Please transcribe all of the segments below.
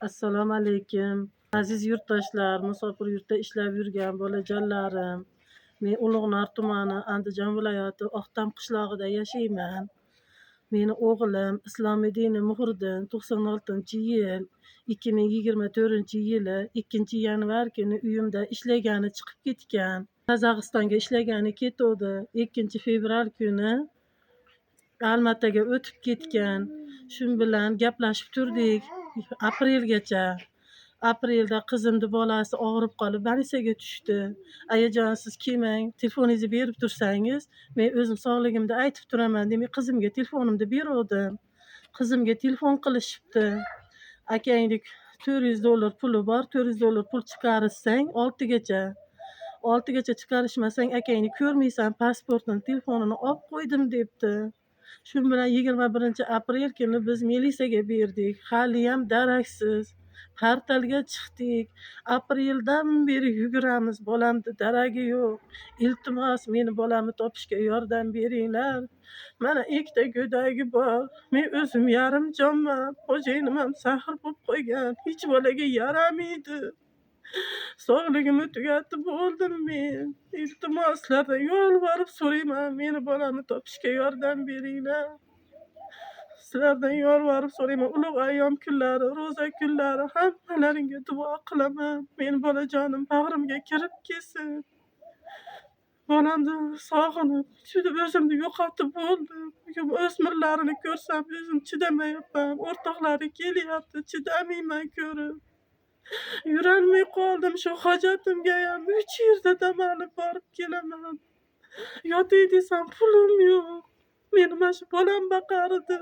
Assalomu alaykum. Aziz yurtdoshlar, musofir yurtda ishlab yurgan bolajonlarim. Men Ulug'nor tumani, Andijon viloyati Oqtam qishlog'ida yashayman. Meni o'g'lim Islomiddin Muhriddin 96-yil 2024-yili 2 yanvar kuni uyimda ishlagani chiqib ketgan. Qozog'istonga ishlagani ketuvdi. 2 fevral kuni Almataga o'tib ketgan. Shu bilan gaplashib turdik aprelgacha. Aprelda qizimni bolasi og'rib qolib больницаga tushdi. Ayajon siz kelmang, telefoningizni berib tursangiz, men o'zim sog'ligimni aytib turaman demay qizimga telefonimni beruvdim. Qizimga telefon qilishibdi. Akangning $400 puli bor, $400 pul chiqarishsang 6gacha. 6gacha chiqarishmasang akangni ko'rmaysan, pasportini, telefonini olib qo'ydim debdi. Shu bilan 21-aprel kuni biz militsiyaga berdik. Haliyam daraksiz. Portalga chiqdik. Apreldan beri yuguramiz. Bolamni daragi yo'q. Iltimos, meni bolamni topishga yordam beringlar. Mana ikkita go'dagi bor. Men o'zim yarim jonman. Xo'jayinim ham sahr bo'lib qo'ygan. Hech bolaga yaramaydi. Sog'ligimni tugatib bo'ldim men. Iltimoslardan yolvorib so'rayman, meni bolamni topishga yordam beringlar. Sizlardan yolvorib so'rayman. Ulug' ayyom kunlari, ro'za kunlari hammalaringga duo qilaman. Meni bolajonim bag'rimga kirib kelsin. Bolamni sog'inib, juda o'zimni yo'qotib bo'ldim. O'smirlarini ko'rsam o'zim chidamayapman. O'rtoqlari kelyapti, chidamayman ko'rib. Yurolmay qoldim. Shu hojatimga ham 3 yerda damalib borib kelaman. Yotay desam pulim yo'q. Meni mana shu bolam baqardi.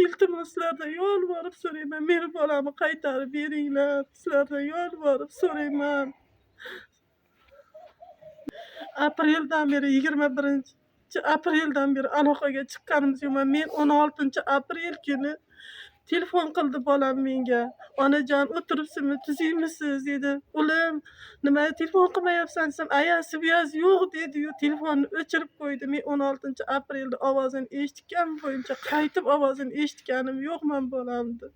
Iltimoslardan yolvorib so'rayman, meni bolamni qaytarib beringlar. Sizlardan yolvorib so'rayman. Apreldan beri 21-apreldan beri aloqaga chiqqanimiz yo'q. Men 16-aprel kuni telefon qildi bolam menga. Onajon o'tiribsizmi, tuzaymisiz dedi. Ulim, nima telefon qilmayapsan desam, ayasi buyasi yo'q dedi-yu telefonni o'chirib qo'ydi. Men 16-aprelda ovozini eshitgan bo'yicha qaytib ovozini eshitganim yo'qman bolamni.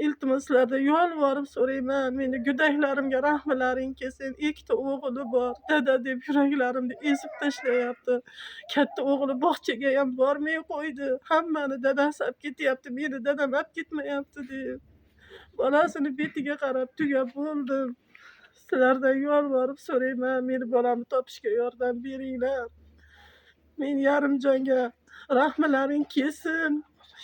Iltimoslardan yolvorib so'rayman, meni go'daklarimga rahmlaring kelsin. Ikkita o'g'li bor. Dada deb yuraklarimni ezib tashlayapti. Katta o'g'li bog'chaga ham bormay qo'ydi. Hammani dadasi olib ketyapti, meni dadam olib ketmayapti deb. Bolasini betiga qarab tugab bo'ldim. Sizlardan yolvorib so'rayman, meni bolamni topishga yordam beringlar. Men yarim jonga rahmlaring kelsin.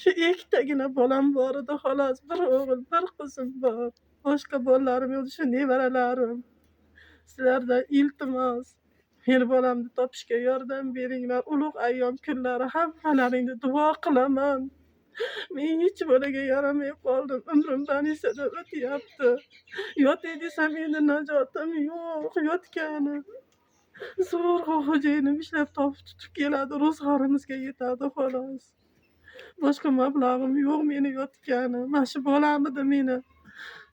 Shu ikkitagina bolam bor edi xolos. Bir o'g'il, bir qizim bor. Boshqa bolalarim yo'q, shu nevaralarim. Sizlardan iltimos, meni bolamni topishga yordam beringlar. Ulug' ayyom kunlari hammalaringni duo qilaman. Men hech bolaga yaramay qoldim. Umrim больницada o'tyapti. Yotay desam endi najotim yo'q, yotgani. Zo'rg'a xo'jayinim ishlab topib tutib keladi, ro'zg'orimizga yetadi xolos. Boshqa mablag'im yo'q meni yotgani. Mana shu bolamidi meni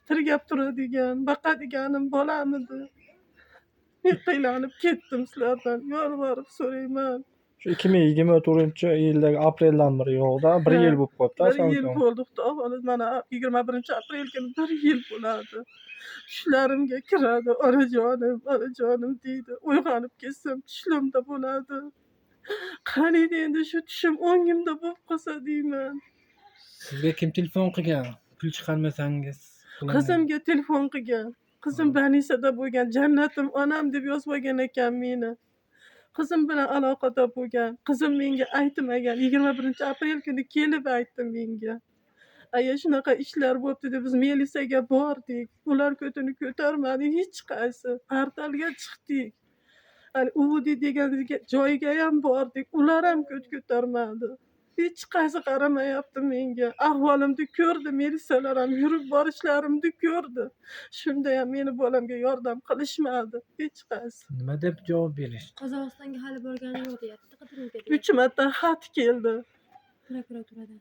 tirgab turadigan, baqadiganim bolamidi. Men qiynalib ketdim, sizlardan yolvorib so'rayman. Shu 2024-yildagi apreldan beri yo'qda, 1 yil bo'lib qolibdi. 1 yil bo'ldi-da, xolos mana 21-aprel kuni 1 yil bo'ladi. Tushlarimga kiradi, onajonim deydi. Uyg'onib ketsam tushimda bo'ladi. Qaniydi endi shu tushim o'ngimda bo'lib qolsa deyman. Sizga kim telefon qilgan? Pul chiqarmasangiz. Qizimga telefon qilgan. Qizim больницада bo'lgan. Jannatim onam deb yozib olgan ekan meni. Qizim bilan aloqada bo'lgan. Qizim menga aytmagan. 21-aprel kuni kelib aytdi menga. Aya shunaqa ishlar bo'pti deb biz militsiyaga bordik. Ular ko'tini ko'tarmadi hech qaysi. Portalga chiqdik. Uvudi degan joyga ham bordik. Ular ham ko't ko'tarmadi. Hech qaysi qaramayapti menga. Ahvolimni ko'rdi, militsiyalar ham yurib borishlarimni ko'rdi. Shunda ham meni bolamga yordam qilishmadi hech qaysi. Nima deb javob berish? Qozog'istonga hali borgani yo'q deyapti. Qidiruvga 3 marta xat keldi. prokuraturadan.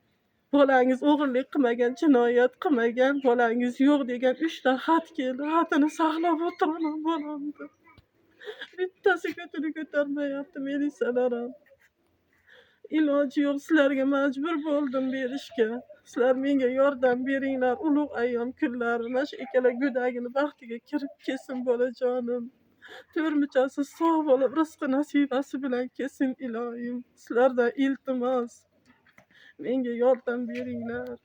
Bolangiz o'g'irlik qilmagan, jinoyat qilmagan, bolangiz yo'q degan 3 ta xat keldi. Xatini saqlab o'tiraman bolamni. Bittasi ko'tini ko'tarmayapti militsiyalar ham. Iloji yo'q, sizlarga majbur bo'ldim berishga. Sizler menga yordam beringlar. Ulug' ayyom kunlari mana shu ikkala go'dagini baxtiga kirib kelsin bolajonim. To'rmichasi sog' bo'lib, rizqi nasibasi bilan kelsin ilohim. Sizlardan iltimos, menga yordam beringlar.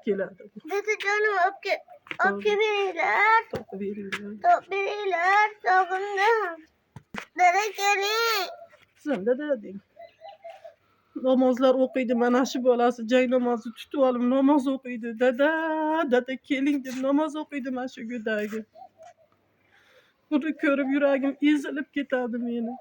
Keladi. Dadajonim obke beringlar. Topib beringlar. Top beringlar. Sog'indim. Dada keling. Sizam dada deng. Namozlar o'qiydi, mana shu bolasi jang namozi tutib olib namoz o'qiydi. Dada keling deb namoz o'qiydi mana shu go'dagi. Buni ko'rib yuragim ezilib ketadi meni.